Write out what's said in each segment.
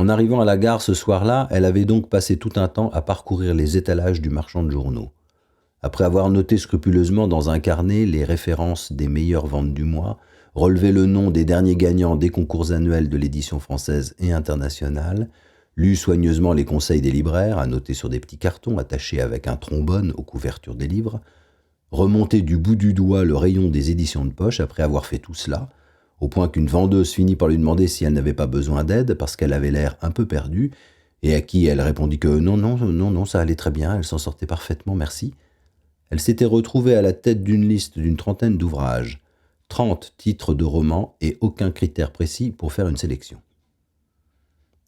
En arrivant à la gare ce soir-là, elle avait donc passé tout un temps à parcourir les étalages du marchand de journaux. Après avoir noté scrupuleusement dans un carnet les références des meilleures ventes du mois, relevé le nom des derniers gagnants des concours annuels de l'édition française et internationale, lu soigneusement les conseils des libraires, à noter sur des petits cartons attachés avec un trombone aux couvertures des livres, remonté du bout du doigt le rayon des éditions de poche après avoir fait tout cela, au point qu'une vendeuse finit par lui demander si elle n'avait pas besoin d'aide parce qu'elle avait l'air un peu perdue, et à qui elle répondit que non, ça allait très bien, elle s'en sortait parfaitement, merci. Elle s'était retrouvée à la tête d'une liste d'une trentaine d'ouvrages, 30 titres de romans et aucun critère précis pour faire une sélection.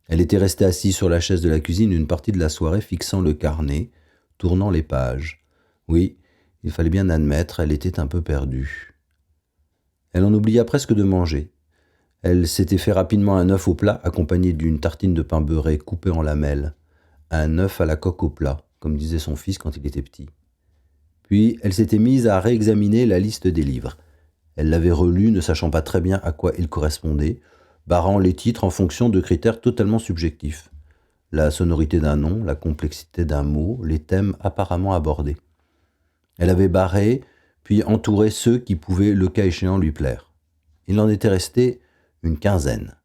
Elle était restée assise sur la chaise de la cuisine une partie de la soirée, fixant le carnet, tournant les pages. Oui, il fallait bien admettre, elle était un peu perdue. Elle en oublia presque de manger. Elle s'était fait rapidement un œuf au plat, accompagné d'une tartine de pain beurré coupée en lamelles. Un œuf à la coque au plat, comme disait son fils quand il était petit. Puis elle s'était mise à réexaminer la liste des livres. Elle l'avait relue, ne sachant pas très bien à quoi il correspondait, barrant les titres en fonction de critères totalement subjectifs. La sonorité d'un nom, la complexité d'un mot, les thèmes apparemment abordés. Elle avait barré, puis entouré ceux qui pouvaient, le cas échéant, lui plaire. Il en était resté une quinzaine.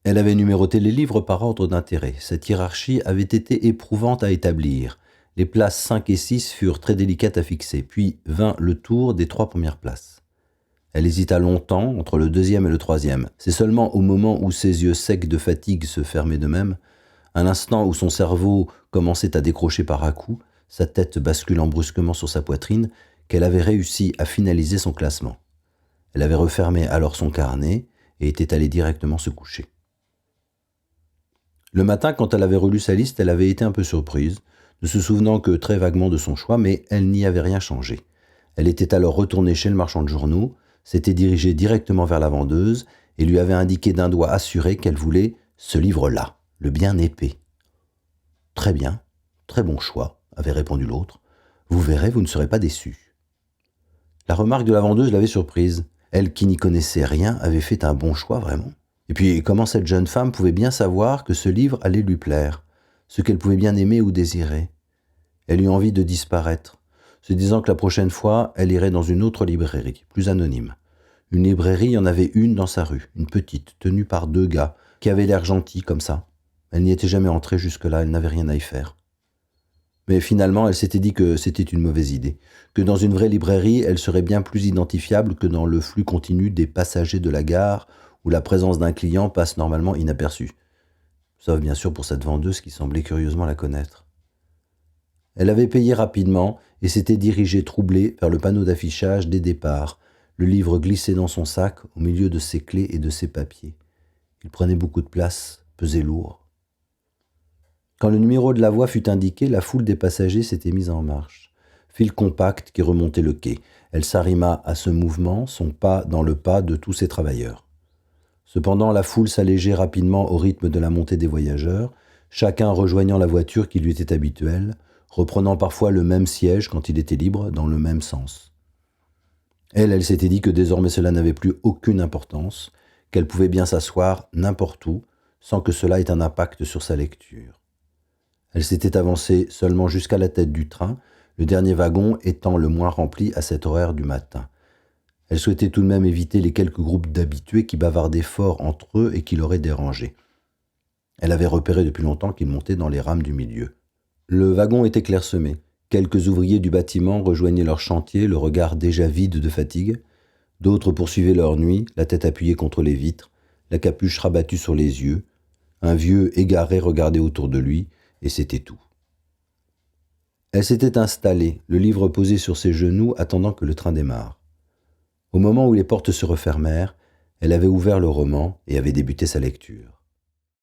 Elle avait numéroté les livres par ordre d'intérêt. Cette hiérarchie avait été éprouvante à établir. Les places 5 et 6 furent très délicates à fixer, puis vint le tour des 3 premières places. Elle hésita longtemps entre le 2e et le 3e. C'est seulement au moment où ses yeux secs de fatigue se fermaient d'eux-mêmes, à l'instant où son cerveau commençait à décrocher par à-coups, sa tête basculant brusquement sur sa poitrine, qu'elle avait réussi à finaliser son classement. Elle avait refermé alors son carnet et était allée directement se coucher. Le matin, quand elle avait relu sa liste, elle avait été un peu surprise, ne se souvenant que très vaguement de son choix, mais elle n'y avait rien changé. Elle était alors retournée chez le marchand de journaux, s'était dirigée directement vers la vendeuse et lui avait indiqué d'un doigt assuré qu'elle voulait ce livre-là, le bien épais. « Très bien, très bon choix », avait répondu l'autre. « Vous verrez, vous ne serez pas déçu. » La remarque de la vendeuse l'avait surprise. Elle, qui n'y connaissait rien, avait fait un bon choix, vraiment. Et puis, comment cette jeune femme pouvait bien savoir que ce livre allait lui plaire, ce qu'elle pouvait bien aimer ou désirer? Elle eut envie de disparaître, se disant que la prochaine fois, elle irait dans une autre librairie, plus anonyme. Une librairie, il y en avait une dans sa rue, une petite, tenue par 2 gars, qui avaient l'air gentils comme ça. Elle n'y était jamais entrée jusque-là, elle n'avait rien à y faire. Mais finalement, elle s'était dit que c'était une mauvaise idée, que dans une vraie librairie, elle serait bien plus identifiable que dans le flux continu des passagers de la gare, où la présence d'un client passe normalement inaperçue. Sauf bien sûr pour cette vendeuse qui semblait curieusement la connaître. Elle avait payé rapidement et s'était dirigée troublée vers le panneau d'affichage des départs, le livre glissé dans son sac au milieu de ses clés et de ses papiers. Il prenait beaucoup de place, pesait lourd. Quand le numéro de la voie fut indiqué, la foule des passagers s'était mise en marche. File compacte qui remontait le quai. Elle s'arrima à ce mouvement, son pas dans le pas de tous ses travailleurs. Cependant, la foule s'allégeait rapidement au rythme de la montée des voyageurs, chacun rejoignant la voiture qui lui était habituelle, reprenant parfois le même siège quand il était libre, dans le même sens. Elle s'était dit que désormais cela n'avait plus aucune importance, qu'elle pouvait bien s'asseoir n'importe où, sans que cela ait un impact sur sa lecture. Elle s'était avancée seulement jusqu'à la tête du train, le dernier wagon étant le moins rempli à cet horaire du matin. Elle souhaitait tout de même éviter les quelques groupes d'habitués qui bavardaient fort entre eux et qui l'auraient dérangée. Elle avait repéré depuis longtemps qu'ils montaient dans les rames du milieu. Le wagon était clairsemé. Quelques ouvriers du bâtiment rejoignaient leur chantier, le regard déjà vide de fatigue. D'autres poursuivaient leur nuit, la tête appuyée contre les vitres, la capuche rabattue sur les yeux. Un vieux égaré regardait autour de lui, et c'était tout. Elle s'était installée, le livre posé sur ses genoux, attendant que le train démarre. Au moment où les portes se refermèrent, elle avait ouvert le roman et avait débuté sa lecture.